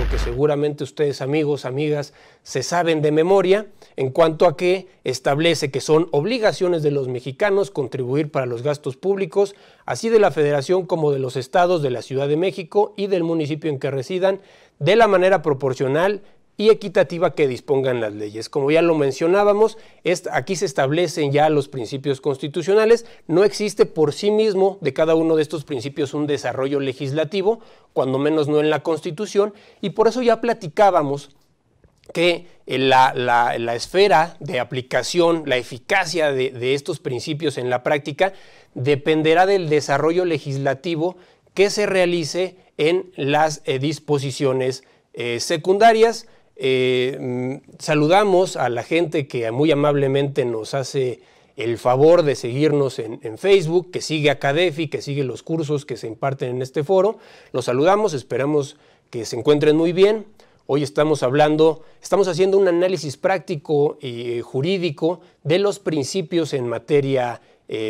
que seguramente ustedes, amigos, amigas, se saben de memoria, en cuanto a que establece que son obligaciones de los mexicanos contribuir para los gastos públicos, así de la Federación como de los estados, de la Ciudad de México y del municipio en que residan, de la manera proporcional y equitativa que dispongan las leyes. Como ya lo mencionábamos, aquí se establecen ya los principios constitucionales. No existe por sí mismo de cada uno de estos principios un desarrollo legislativo, cuando menos no en la Constitución, y por eso ya platicábamos que la esfera de aplicación, la eficacia de estos principios en la práctica, dependerá del desarrollo legislativo que se realice en las disposiciones secundarias. Saludamos a la gente que muy amablemente nos hace el favor de seguirnos en Facebook, que sigue a CADEFI, que sigue los cursos que se imparten en este foro. Los saludamos, esperamos que se encuentren muy bien. Hoy estamos haciendo un análisis práctico y jurídico de los principios en materia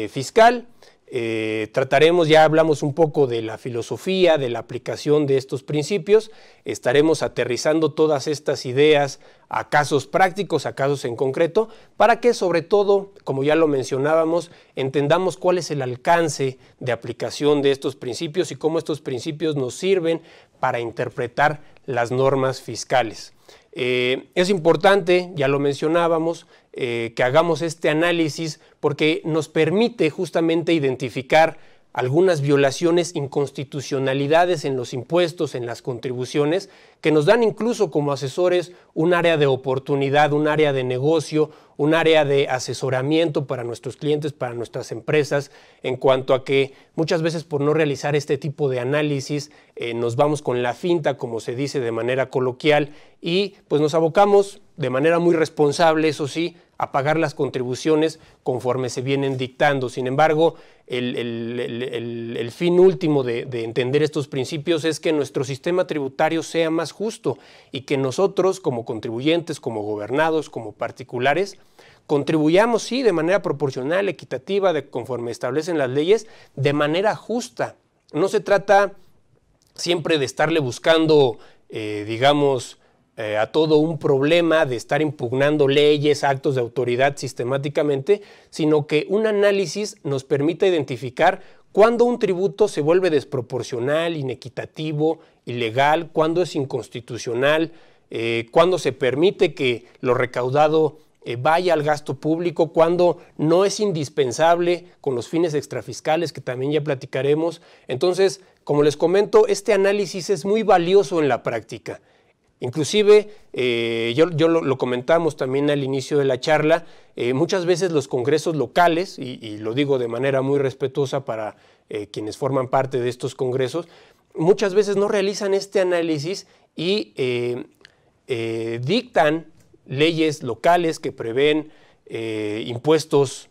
fiscal. Ya hablamos un poco de la filosofía, de la aplicación de estos principios. Estaremos aterrizando todas estas ideas a casos prácticos, a casos en concreto, para que sobre todo, como ya lo mencionábamos, entendamos cuál es el alcance de aplicación de estos principios y cómo estos principios nos sirven para interpretar las normas fiscales. Es importante, ya lo mencionábamos, que hagamos este análisis porque nos permite justamente identificar algunas violaciones, inconstitucionalidades en los impuestos, en las contribuciones, que nos dan incluso como asesores un área de oportunidad, un área de negocio, un área de asesoramiento para nuestros clientes, para nuestras empresas, en cuanto a que muchas veces por no realizar este tipo de análisis nos vamos con la finta, como se dice de manera coloquial, y pues nos abocamos de manera muy responsable, eso sí, a pagar las contribuciones conforme se vienen dictando. Sin embargo, el fin último de entender estos principios es que nuestro sistema tributario sea más justo y que nosotros como contribuyentes, como gobernados, como particulares, contribuyamos, sí, de manera proporcional, equitativa, conforme establecen las leyes, de manera justa. No se trata siempre de estarle buscando, a todo un problema de estar impugnando leyes, actos de autoridad sistemáticamente, sino que un análisis nos permite identificar cuándo un tributo se vuelve desproporcional, inequitativo, ilegal, cuándo es inconstitucional, cuándo se permite que lo recaudado vaya al gasto público, cuándo no es indispensable con los fines extrafiscales, que también ya platicaremos. Entonces, como les comento, este análisis es muy valioso en la práctica. Inclusive, lo comentamos también al inicio de la charla, muchas veces los congresos locales, y lo digo de manera muy respetuosa para quienes forman parte de estos congresos, muchas veces no realizan este análisis y dictan leyes locales que prevén impuestos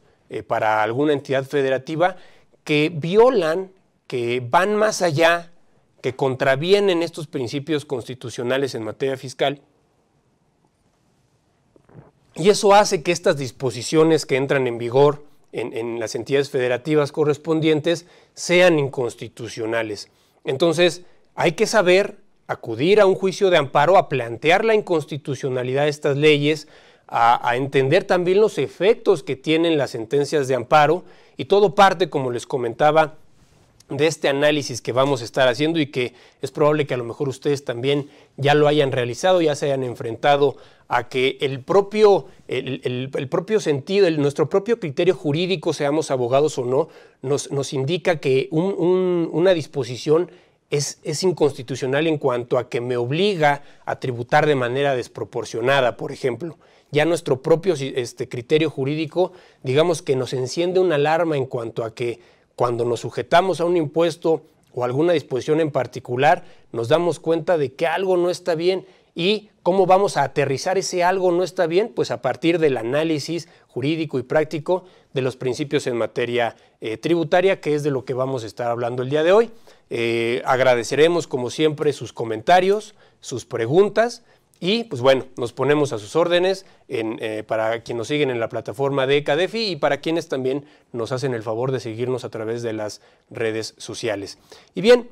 para alguna entidad federativa que violan, que van más allá, que contravienen estos principios constitucionales en materia fiscal, y eso hace que estas disposiciones que entran en vigor en las entidades federativas correspondientes sean inconstitucionales. Entonces, hay que saber acudir a un juicio de amparo, a plantear la inconstitucionalidad de estas leyes, a entender también los efectos que tienen las sentencias de amparo, y todo parte, como les comentaba, de este análisis que vamos a estar haciendo y que es probable que a lo mejor ustedes también ya lo hayan realizado, ya se hayan enfrentado a que el propio sentido, nuestro propio criterio jurídico, seamos abogados o no, nos indica que una disposición es inconstitucional en cuanto a que me obliga a tributar de manera desproporcionada, por ejemplo. Ya nuestro propio criterio jurídico, digamos que nos enciende una alarma en cuanto a que cuando nos sujetamos a un impuesto o alguna disposición en particular, nos damos cuenta de que algo no está bien. ¿Y cómo vamos a aterrizar ese algo no está bien? Pues a partir del análisis jurídico y práctico de los principios en materia tributaria, que es de lo que vamos a estar hablando el día de hoy. Agradeceremos, como siempre, sus comentarios, sus preguntas. Y pues bueno, nos ponemos a sus órdenes para quienes nos siguen en la plataforma de CADEFI y para quienes también nos hacen el favor de seguirnos a través de las redes sociales. Y bien,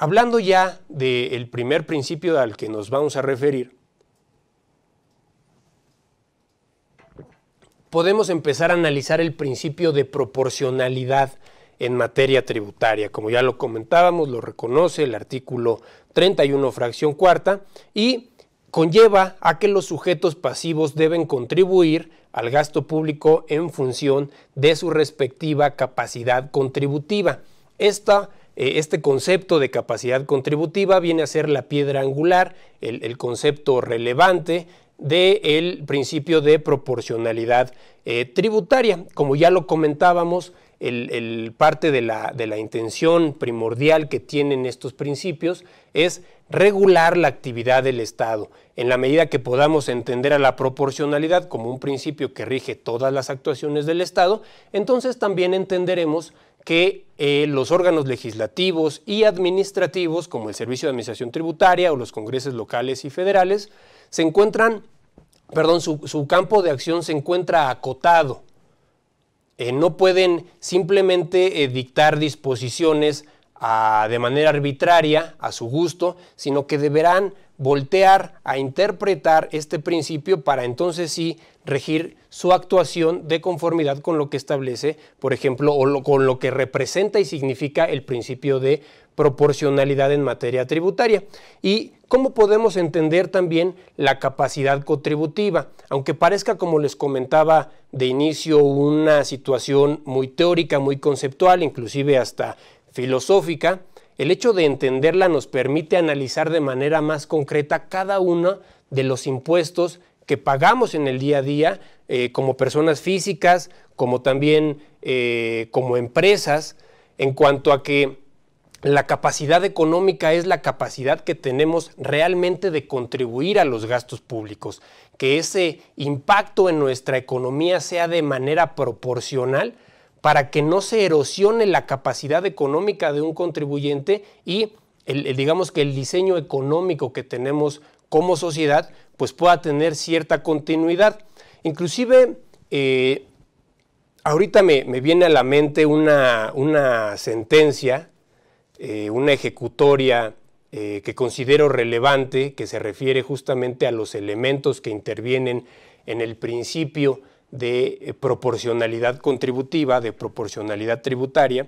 Hablando ya del primer principio al que nos vamos a referir, podemos empezar a analizar el principio de proporcionalidad en materia tributaria. Como ya lo comentábamos, lo reconoce el artículo 31, fracción cuarta, y conlleva a que los sujetos pasivos deben contribuir al gasto público en función de su respectiva capacidad contributiva. Este concepto de capacidad contributiva viene a ser la piedra angular, el concepto relevante del principio de proporcionalidad tributaria. Como ya lo comentábamos, parte de la intención primordial que tienen estos principios es regular la actividad del Estado. En la medida que podamos entender a la proporcionalidad como un principio que rige todas las actuaciones del Estado, entonces también entenderemos que los órganos legislativos y administrativos, como el Servicio de Administración Tributaria o los congresos locales y federales, su campo de acción se encuentra acotado. No pueden simplemente dictar disposiciones de manera arbitraria, a su gusto, sino que deberán voltear a interpretar este principio para entonces sí regir su actuación de conformidad con lo que establece, por ejemplo, con lo que representa y significa el principio de proporcionalidad en materia tributaria. Y cómo podemos entender también la capacidad contributiva. Aunque parezca, como les comentaba de inicio, una situación muy teórica, muy conceptual, inclusive hasta filosófica, el hecho de entenderla nos permite analizar de manera más concreta cada uno de los impuestos que pagamos en el día a día, como personas físicas, como también como empresas, en cuanto a que la capacidad económica es la capacidad que tenemos realmente de contribuir a los gastos públicos, que ese impacto en nuestra economía sea de manera proporcional para que no se erosione la capacidad económica de un contribuyente y digamos que el diseño económico que tenemos como sociedad pues pueda tener cierta continuidad. Inclusive ahorita me viene a la mente una sentencia, una ejecutoria que considero relevante, que se refiere justamente a los elementos que intervienen en el principio de proporcionalidad contributiva, de proporcionalidad tributaria.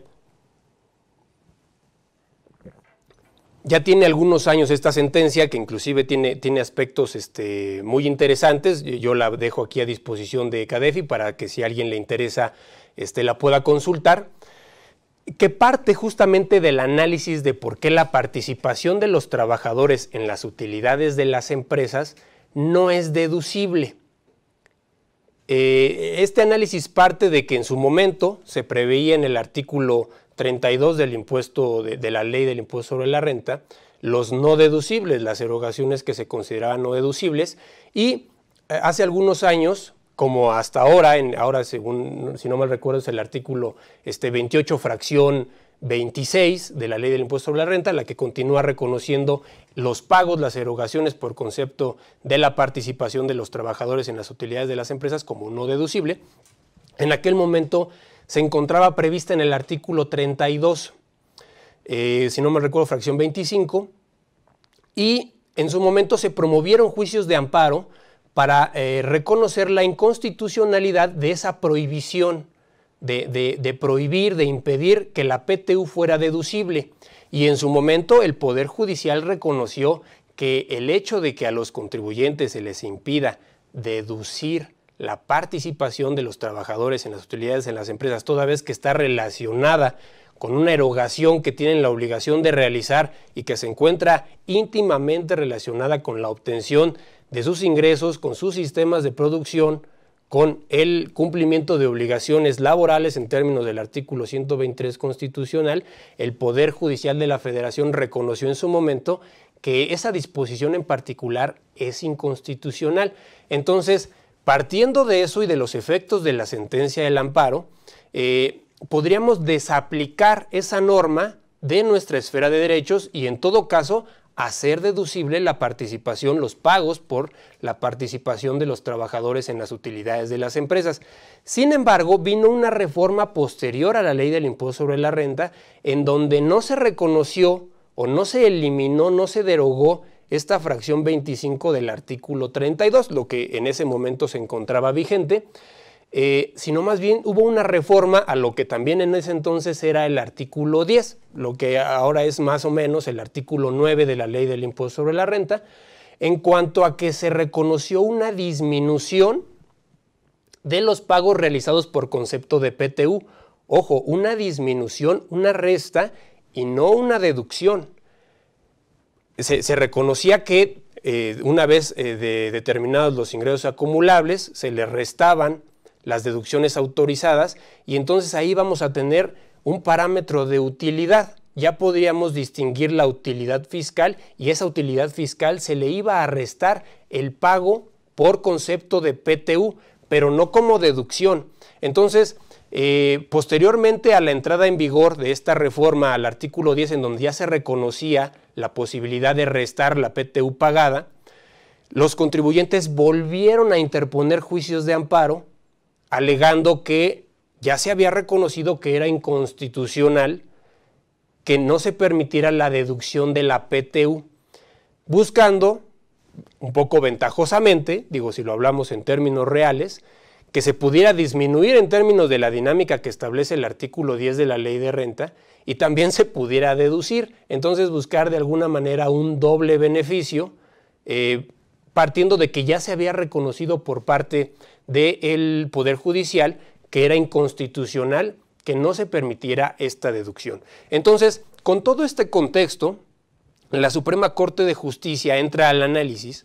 Ya tiene algunos años esta sentencia, que inclusive tiene aspectos muy interesantes. Yo la dejo aquí a disposición de CADEFI para que si a alguien le interesa la pueda consultar, que parte justamente del análisis de por qué la participación de los trabajadores en las utilidades de las empresas no es deducible. Este análisis parte de que en su momento se preveía en el artículo 32 del impuesto de la ley del impuesto sobre la renta, los no deducibles, las erogaciones que se consideraban no deducibles, y hace algunos años, como hasta ahora, según, si no mal recuerdo, es el artículo 28, fracción 26 de la ley del impuesto sobre la renta, la que continúa reconociendo los pagos, las erogaciones por concepto de la participación de los trabajadores en las utilidades de las empresas como no deducible. En aquel momento se encontraba prevista en el artículo 32, si no me recuerdo, fracción 25, y en su momento se promovieron juicios de amparo para reconocer la inconstitucionalidad de esa prohibición, de prohibir, de impedir que la PTU fuera deducible. Y en su momento el Poder Judicial reconoció que el hecho de que a los contribuyentes se les impida deducir la participación de los trabajadores en las utilidades en las empresas, toda vez que está relacionada con una erogación que tienen la obligación de realizar y que se encuentra íntimamente relacionada con la obtención de sus ingresos, con sus sistemas de producción, con el cumplimiento de obligaciones laborales en términos del artículo 123 constitucional, el Poder Judicial de la Federación reconoció en su momento que esa disposición en particular es inconstitucional. Entonces, partiendo de eso y de los efectos de la sentencia del amparo, podríamos desaplicar esa norma de nuestra esfera de derechos y en todo caso hacer deducible la participación, los pagos por la participación de los trabajadores en las utilidades de las empresas. Sin embargo, vino una reforma posterior a la ley del impuesto sobre la renta en donde no se reconoció o no se eliminó, no se derogó esta fracción 25 del artículo 32, lo que en ese momento se encontraba vigente, sino más bien hubo una reforma a lo que también en ese entonces era el artículo 10, lo que ahora es más o menos el artículo 9 de la Ley del Impuesto sobre la Renta, en cuanto a que se reconoció una disminución de los pagos realizados por concepto de PTU. Ojo, una disminución, una resta y no una deducción. Se reconocía que una vez determinados los ingresos acumulables, se le restaban las deducciones autorizadas y entonces ahí vamos a tener un parámetro de utilidad. Ya podríamos distinguir la utilidad fiscal y esa utilidad fiscal se le iba a restar el pago por concepto de PTU, pero no como deducción. Entonces, posteriormente a la entrada en vigor de esta reforma al artículo 10, en donde ya se reconocía la posibilidad de restar la PTU pagada, los contribuyentes volvieron a interponer juicios de amparo, alegando que ya se había reconocido que era inconstitucional que no se permitiera la deducción de la PTU, buscando, un poco ventajosamente, digo si lo hablamos en términos reales, que se pudiera disminuir en términos de la dinámica que establece el artículo 10 de la Ley de Renta y también se pudiera deducir. Entonces buscar de alguna manera un doble beneficio, partiendo de que ya se había reconocido por parte del Poder Judicial que era inconstitucional que no se permitiera esta deducción. Entonces, con todo este contexto, la Suprema Corte de Justicia entra al análisis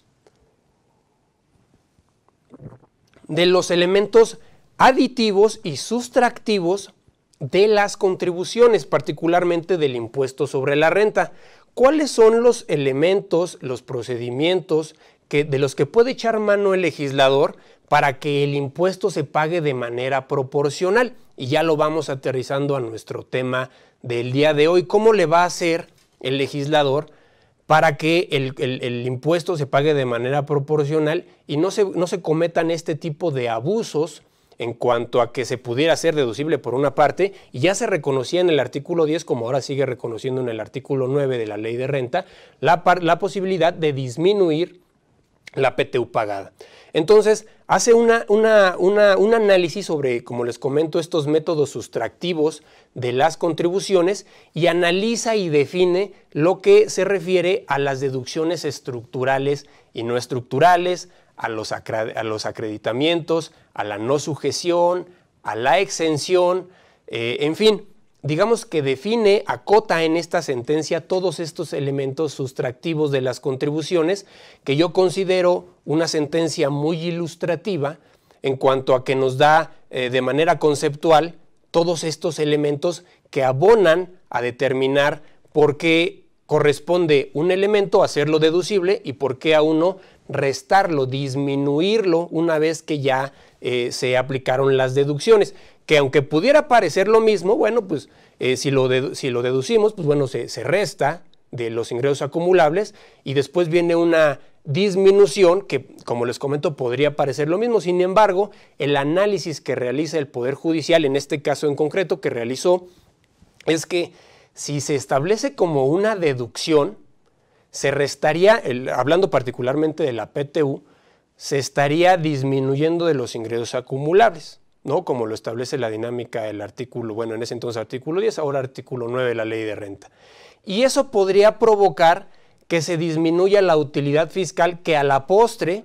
de los elementos aditivos y sustractivos de las contribuciones, particularmente del impuesto sobre la renta. ¿Cuáles son los elementos, los procedimientos de los que puede echar mano el legislador para que el impuesto se pague de manera proporcional? Y ya lo vamos aterrizando a nuestro tema del día de hoy. ¿Cómo le va a hacer el legislador para que el impuesto se pague de manera proporcional y no se cometan este tipo de abusos en cuanto a que se pudiera hacer deducible por una parte, y ya se reconocía en el artículo 10, como ahora sigue reconociendo en el artículo 9 de la Ley de Renta, la posibilidad de disminuir la PTU pagada? Entonces, hace un análisis sobre, como les comento, estos métodos sustractivos de las contribuciones y analiza y define lo que se refiere a las deducciones estructurales y no estructurales, a los acreditamientos, a la no sujeción, a la exención, en fin, digamos que define, acota en esta sentencia todos estos elementos sustractivos de las contribuciones, que yo considero una sentencia muy ilustrativa en cuanto a que nos da de manera conceptual todos estos elementos que abonan a determinar por qué corresponde un elemento hacerlo deducible y por qué a uno restarlo, disminuirlo una vez que ya se aplicaron las deducciones. Que aunque pudiera parecer lo mismo, bueno, pues si lo deducimos, pues bueno, se resta de los ingresos acumulables y después viene una disminución que, como les comento, podría parecer lo mismo. Sin embargo, el análisis que realiza el Poder Judicial, en este caso en concreto que realizó, es que si se establece como una deducción, se restaría, hablando particularmente de la PTU, se estaría disminuyendo de los ingresos acumulables, ¿no? Como lo establece la dinámica del artículo, bueno, en ese entonces artículo 10, ahora artículo 9 de la Ley de Renta. Y eso podría provocar que se disminuya la utilidad fiscal, que a la postre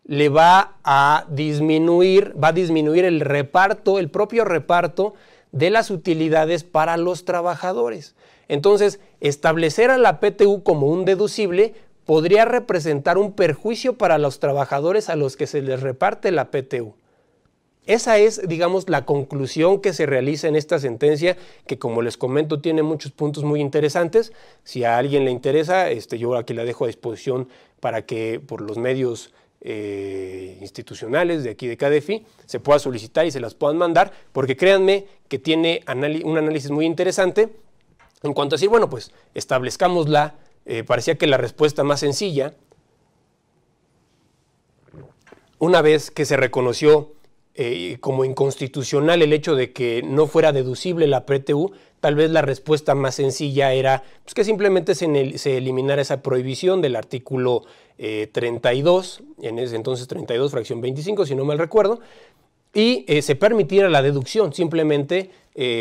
le va a disminuir el reparto, el propio reparto de las utilidades para los trabajadores. Entonces, establecer a la PTU como un deducible podría representar un perjuicio para los trabajadores a los que se les reparte la PTU. Esa es, digamos, la conclusión que se realiza en esta sentencia, que como les comento tiene muchos puntos muy interesantes. Si a alguien le interesa, yo aquí la dejo a disposición para que por los medios institucionales de aquí de CADEFI se pueda solicitar y se las puedan mandar, porque créanme que tiene un análisis muy interesante en cuanto a decir, bueno, pues establezcámosla. Parecía que la respuesta más sencilla, una vez que se reconoció como inconstitucional el hecho de que no fuera deducible la PTU, tal vez la respuesta más sencilla era pues, que simplemente se eliminara esa prohibición del artículo 32, en ese entonces 32, fracción 25, si no mal recuerdo, y se permitiera la deducción simplemente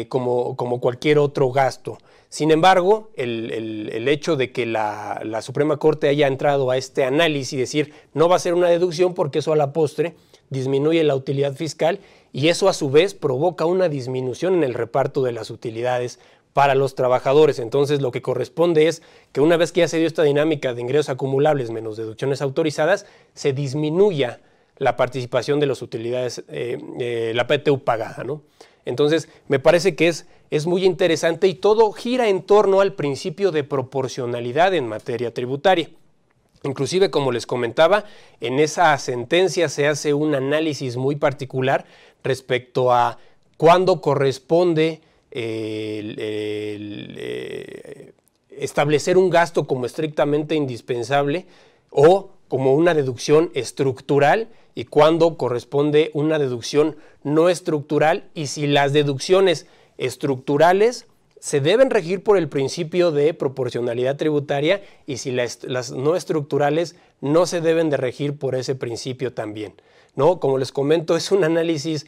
como cualquier otro gasto. Sin embargo, el hecho de que la Suprema Corte haya entrado a este análisis y decir no va a ser una deducción porque eso a la postre disminuye la utilidad fiscal y eso a su vez provoca una disminución en el reparto de las utilidades para los trabajadores. Entonces lo que corresponde es que una vez que ya se dio esta dinámica de ingresos acumulables menos deducciones autorizadas, se disminuya la participación de las utilidades, la PTU pagada, ¿no? Entonces me parece que es muy interesante y todo gira en torno al principio de proporcionalidad en materia tributaria. Inclusive, como les comentaba, en esa sentencia se hace un análisis muy particular respecto a cuándo corresponde establecer un gasto como estrictamente indispensable o como una deducción estructural y cuándo corresponde una deducción no estructural y si las deducciones estructurales se deben regir por el principio de proporcionalidad tributaria y si las no estructurales no se deben de regir por ese principio también, ¿no? Como les comento, es un análisis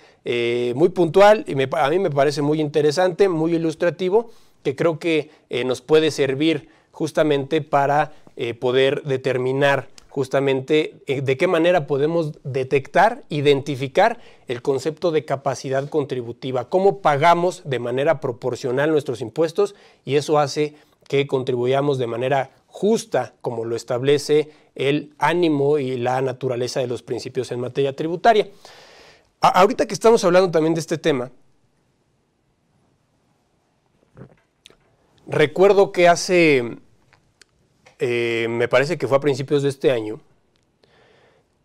muy puntual y a mí me parece muy interesante, muy ilustrativo, que creo que nos puede servir justamente para poder determinar justamente de qué manera podemos detectar, identificar el concepto de capacidad contributiva, cómo pagamos de manera proporcional nuestros impuestos y eso hace que contribuyamos de manera justa, como lo establece el ánimo y la naturaleza de los principios en materia tributaria. Ahorita que estamos hablando también de este tema, recuerdo que me parece que fue a principios de este año,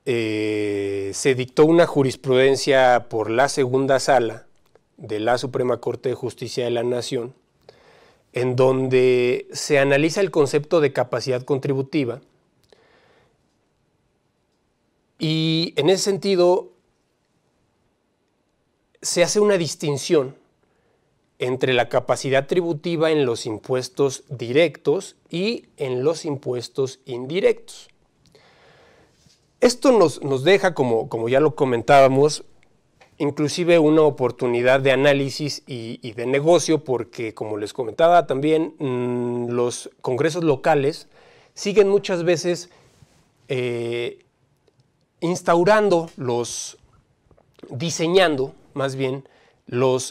se dictó una jurisprudencia por la segunda sala de la Suprema Corte de Justicia de la Nación, en donde se analiza el concepto de capacidad contributiva y en ese sentido se hace una distinción entre la capacidad tributiva en los impuestos directos y en los impuestos indirectos. Esto nos deja, como ya lo comentábamos, inclusive una oportunidad de análisis y de negocio, porque como les comentaba también, los congresos locales siguen muchas veces diseñando más bien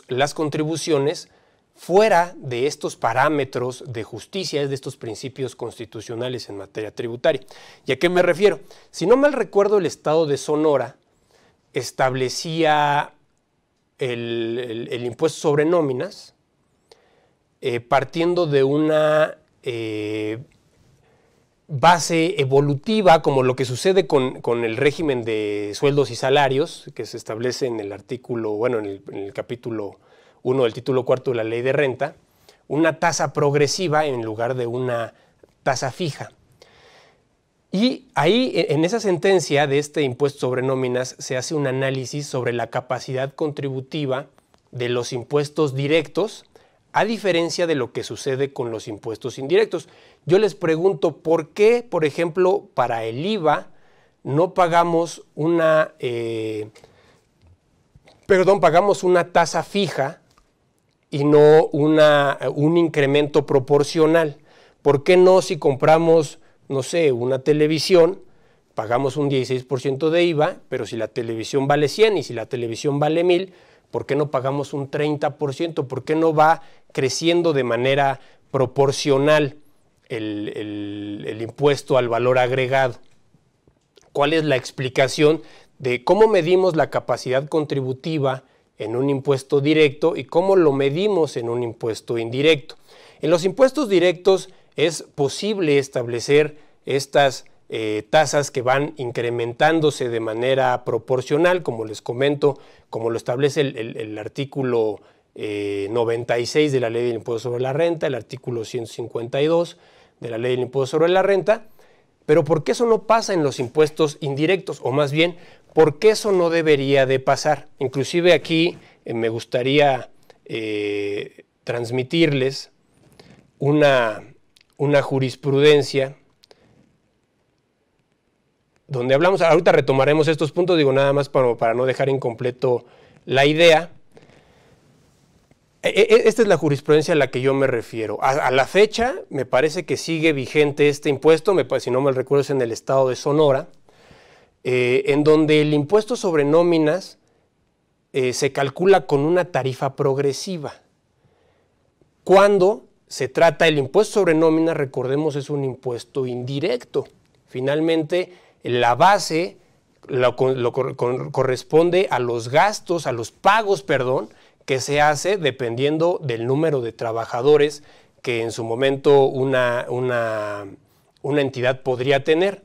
las contribuciones fuera de estos parámetros de justicia, de estos principios constitucionales en materia tributaria. ¿Y a qué me refiero? Si no mal recuerdo, el estado de Sonora establecía el impuesto sobre nóminas partiendo de una base evolutiva, como lo que sucede con el régimen de sueldos y salarios, que se establece en el artículo, bueno, en el capítulo 1 del título cuarto de la Ley de Renta, una tasa progresiva en lugar de una tasa fija. Y ahí, en esa sentencia de este impuesto sobre nóminas, se hace un análisis sobre la capacidad contributiva de los impuestos directos, a diferencia de lo que sucede con los impuestos indirectos. Yo les pregunto, ¿por qué, por ejemplo, para el IVA no pagamos pagamos una tasa fija y no un incremento proporcional? ¿Por qué no, si compramos, no sé, una televisión, pagamos un 16% de IVA, pero si la televisión vale 100 y si la televisión vale 1000, ¿por qué no pagamos un 30%? ¿Por qué no va creciendo de manera proporcional el impuesto al valor agregado? ¿Cuál es la explicación de cómo medimos la capacidad contributiva en un impuesto directo y cómo lo medimos en un impuesto indirecto? En los impuestos directos es posible establecer estas tasas que van incrementándose de manera proporcional, como les comento, como lo establece el artículo 96 de la Ley del Impuesto sobre la Renta, el artículo 152 de la Ley del Impuesto sobre la Renta, Pero ¿por qué eso no pasa en los impuestos indirectos? O más bien, ¿por qué eso no debería de pasar? Inclusive aquí me gustaría transmitirles una jurisprudencia donde hablamos, ahorita retomaremos estos puntos, digo nada más para no dejar incompleto la idea. Esta es la jurisprudencia a la que yo me refiero. A la fecha me parece que sigue vigente este impuesto, si no me recuerdo es en el estado de Sonora, en donde el impuesto sobre nóminas se calcula con una tarifa progresiva. Cuando se trata el impuesto sobre nóminas, recordemos, es un impuesto indirecto. Finalmente, la base corresponde a los gastos, a los pagos, perdón, que se hace dependiendo del número de trabajadores que en su momento una entidad podría tener.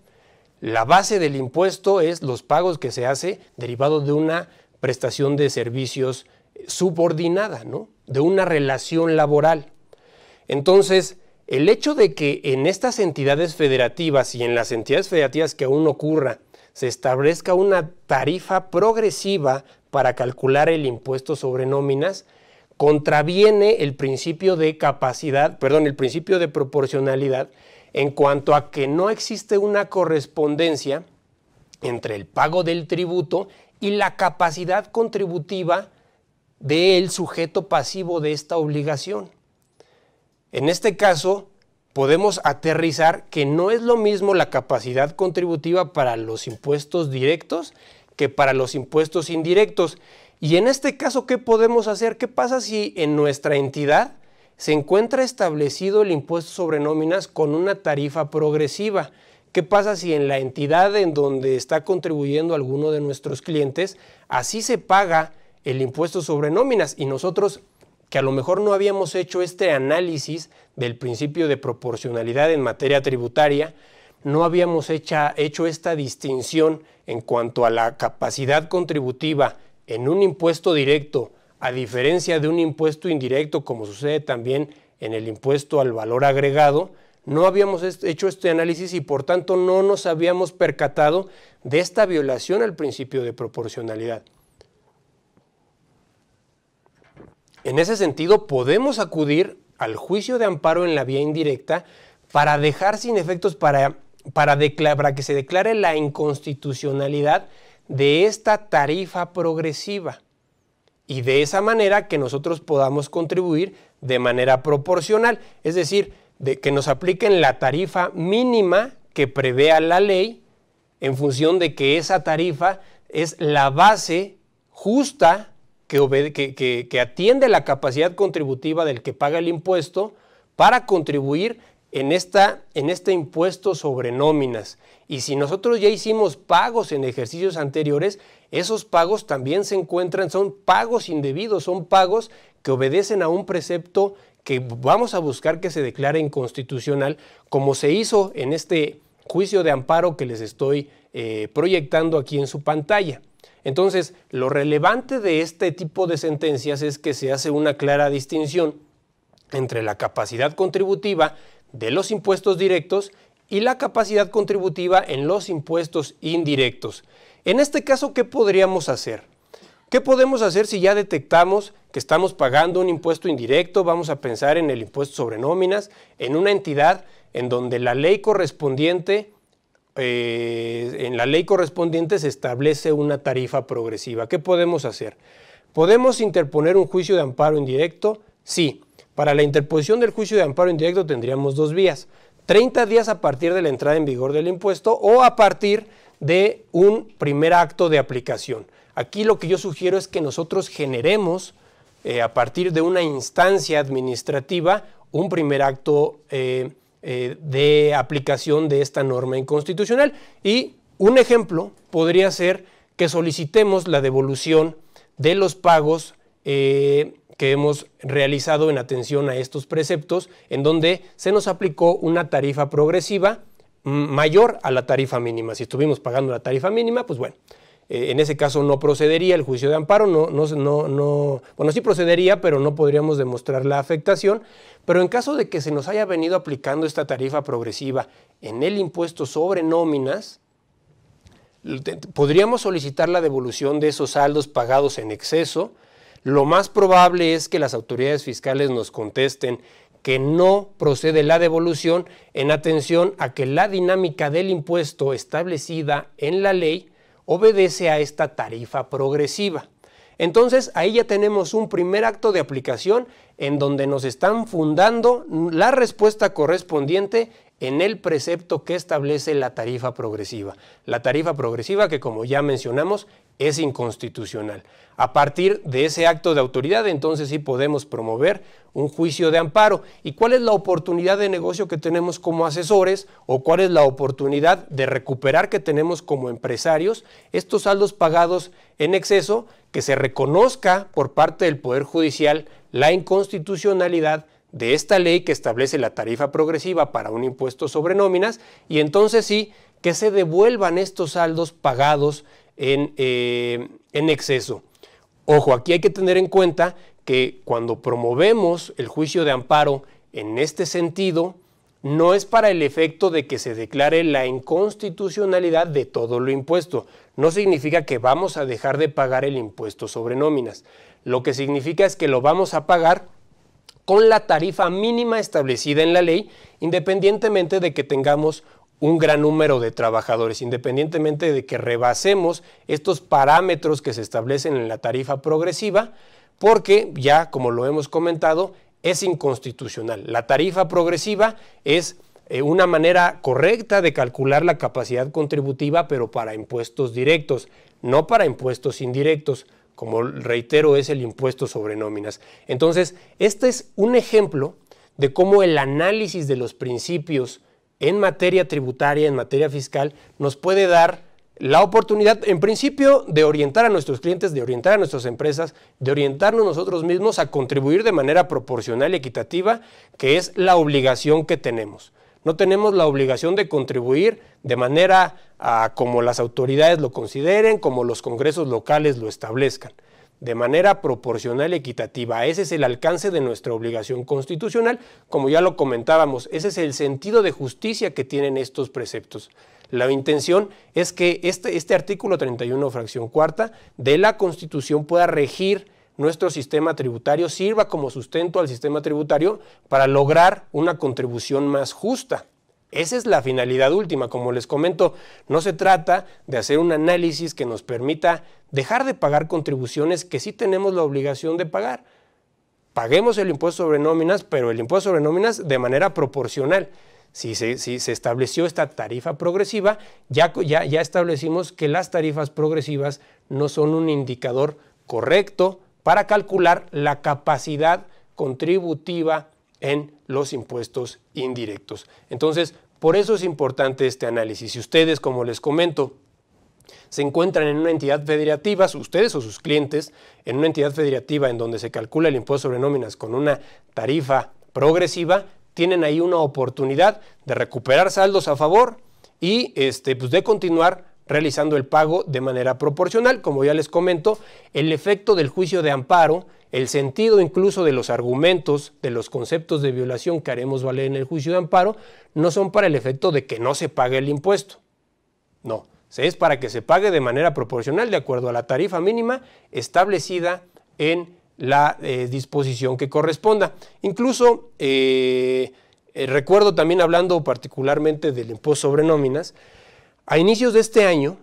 La base del impuesto es los pagos que se hace derivado de una prestación de servicios subordinada, ¿no? De una relación laboral. Entonces, el hecho de que en estas entidades federativas y en las entidades federativas que aún ocurra se establezca una tarifa progresiva para calcular el impuesto sobre nóminas, contraviene el principio de el principio de proporcionalidad en cuanto a que no existe una correspondencia entre el pago del tributo y la capacidad contributiva del sujeto pasivo de esta obligación. En este caso, podemos aterrizar que no es lo mismo la capacidad contributiva para los impuestos directos que para los impuestos indirectos. Y en este caso, ¿qué podemos hacer? ¿Qué pasa si en nuestra entidad se encuentra establecido el impuesto sobre nóminas con una tarifa progresiva? ¿Qué pasa si en la entidad en donde está contribuyendo alguno de nuestros clientes, así se paga el impuesto sobre nóminas y nosotros, que a lo mejor no habíamos hecho este análisis del principio de proporcionalidad en materia tributaria, no habíamos hecho esta distinción en cuanto a la capacidad contributiva en un impuesto directo, a diferencia de un impuesto indirecto, como sucede también en el impuesto al valor agregado? No habíamos hecho este análisis y por tanto no nos habíamos percatado de esta violación al principio de proporcionalidad. En ese sentido, podemos acudir al juicio de amparo en la vía indirecta para dejar sin efectos, para que se declare la inconstitucionalidad de esta tarifa progresiva y de esa manera que nosotros podamos contribuir de manera proporcional, es decir, de que nos apliquen la tarifa mínima que prevea la ley en función de que esa tarifa es la base justa que atiende la capacidad contributiva del que paga el impuesto para contribuir en este impuesto sobre nóminas. Y si nosotros ya hicimos pagos en ejercicios anteriores, esos pagos también son pagos indebidos, son pagos que obedecen a un precepto que vamos a buscar que se declare inconstitucional, como se hizo en este juicio de amparo que les estoy proyectando aquí en su pantalla. Entonces, lo relevante de este tipo de sentencias es que se hace una clara distinción entre la capacidad contributiva de los impuestos directos y la capacidad contributiva en los impuestos indirectos. En este caso, ¿qué podríamos hacer? ¿Qué podemos hacer si ya detectamos que estamos pagando un impuesto indirecto? Vamos a pensar en el impuesto sobre nóminas, en una entidad en donde la ley correspondiente se establece una tarifa progresiva. ¿Qué podemos hacer? ¿Podemos interponer un juicio de amparo indirecto? Sí. Para la interposición del juicio de amparo indirecto tendríamos dos vías: 30 días a partir de la entrada en vigor del impuesto o a partir de un primer acto de aplicación. Aquí lo que yo sugiero es que nosotros generemos a partir de una instancia administrativa un primer acto de aplicación de esta norma inconstitucional. Y un ejemplo podría ser que solicitemos la devolución de los pagos que hemos realizado en atención a estos preceptos, en donde se nos aplicó una tarifa progresiva mayor a la tarifa mínima. Si estuvimos pagando la tarifa mínima, pues bueno, en ese caso no procedería el juicio de amparo, bueno, sí procedería, pero no podríamos demostrar la afectación. Pero en caso de que se nos haya venido aplicando esta tarifa progresiva en el impuesto sobre nóminas, podríamos solicitar la devolución de esos saldos pagados en exceso. Lo más probable es que las autoridades fiscales nos contesten que no procede la devolución en atención a que la dinámica del impuesto establecida en la ley obedece a esta tarifa progresiva. Entonces, ahí ya tenemos un primer acto de aplicación en donde nos están fundando la respuesta correspondiente en el precepto que establece la tarifa progresiva. La tarifa progresiva que, como ya mencionamos, es inconstitucional. A partir de ese acto de autoridad, entonces sí podemos promover un juicio de amparo. ¿Y cuál es la oportunidad de negocio que tenemos como asesores o cuál es la oportunidad de recuperar que tenemos como empresarios estos saldos pagados en exceso, que se reconozca por parte del Poder Judicial la inconstitucionalidad de esta ley que establece la tarifa progresiva para un impuesto sobre nóminas y entonces sí que se devuelvan estos saldos pagados en exceso? Ojo, aquí hay que tener en cuenta que cuando promovemos el juicio de amparo en este sentido, no es para el efecto de que se declare la inconstitucionalidad de todo lo impuesto. No significa que vamos a dejar de pagar el impuesto sobre nóminas. Lo que significa es que lo vamos a pagar con la tarifa mínima establecida en la ley, independientemente de que tengamos un gran número de trabajadores, independientemente de que rebasemos estos parámetros que se establecen en la tarifa progresiva, porque ya, como lo hemos comentado, es inconstitucional. La tarifa progresiva es una manera correcta de calcular la capacidad contributiva, pero para impuestos directos, no para impuestos indirectos, como reitero es el impuesto sobre nóminas. Entonces, este es un ejemplo de cómo el análisis de los principios en materia tributaria, en materia fiscal, nos puede dar la oportunidad, en principio, de orientar a nuestros clientes, de orientar a nuestras empresas, de orientarnos nosotros mismos a contribuir de manera proporcional y equitativa, que es la obligación que tenemos. No tenemos la obligación de contribuir de manera como las autoridades lo consideren, como los congresos locales lo establezcan, de manera proporcional y equitativa. Ese es el alcance de nuestra obligación constitucional, como ya lo comentábamos, ese es el sentido de justicia que tienen estos preceptos. La intención es que este artículo 31, fracción cuarta de la Constitución pueda regir nuestro sistema tributario, sirva como sustento al sistema tributario para lograr una contribución más justa. Esa es la finalidad última. Como les comento, no se trata de hacer un análisis que nos permita dejar de pagar contribuciones que sí tenemos la obligación de pagar. Paguemos el impuesto sobre nóminas, pero el impuesto sobre nóminas de manera proporcional. Si se estableció esta tarifa progresiva, ya establecimos que las tarifas progresivas no son un indicador correcto para calcular la capacidad contributiva en los impuestos indirectos. Entonces, por eso es importante este análisis. Si ustedes, como les comento, se encuentran en una entidad federativa, ustedes o sus clientes, en una entidad federativa en donde se calcula el impuesto sobre nóminas con una tarifa progresiva, tienen ahí una oportunidad de recuperar saldos a favor y pues de continuar realizando el pago de manera proporcional. Como ya les comento, el efecto del juicio de amparo, el sentido incluso de los argumentos, de los conceptos de violación que haremos valer en el juicio de amparo, no son para el efecto de que no se pague el impuesto. No, es para que se pague de manera proporcional de acuerdo a la tarifa mínima establecida en la disposición que corresponda. Incluso recuerdo también, hablando particularmente del impuesto sobre nóminas, a inicios de este año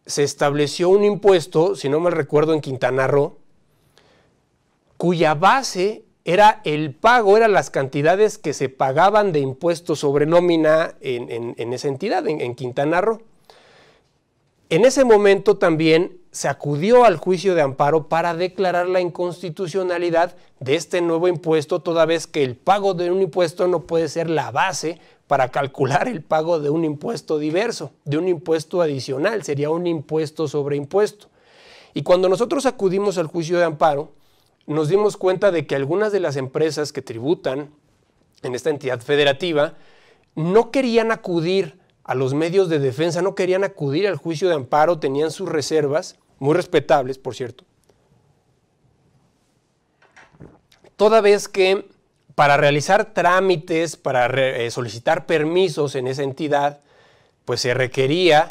se estableció un impuesto, si no mal recuerdo, en Quintana Roo, cuya base era el pago, eran las cantidades que se pagaban de impuestos sobre nómina en esa entidad, en Quintana Roo. En ese momento también se acudió al juicio de amparo para declarar la inconstitucionalidad de este nuevo impuesto, toda vez que el pago de un impuesto no puede ser la base para calcular el pago de un impuesto diverso, de un impuesto adicional, sería un impuesto sobre impuesto. Y cuando nosotros acudimos al juicio de amparo, nos dimos cuenta de que algunas de las empresas que tributan en esta entidad federativa no querían acudir a los medios de defensa, no querían acudir al juicio de amparo, tenían sus reservas, muy respetables, por cierto. Toda vez que para realizar trámites, para solicitar permisos en esa entidad, pues se requería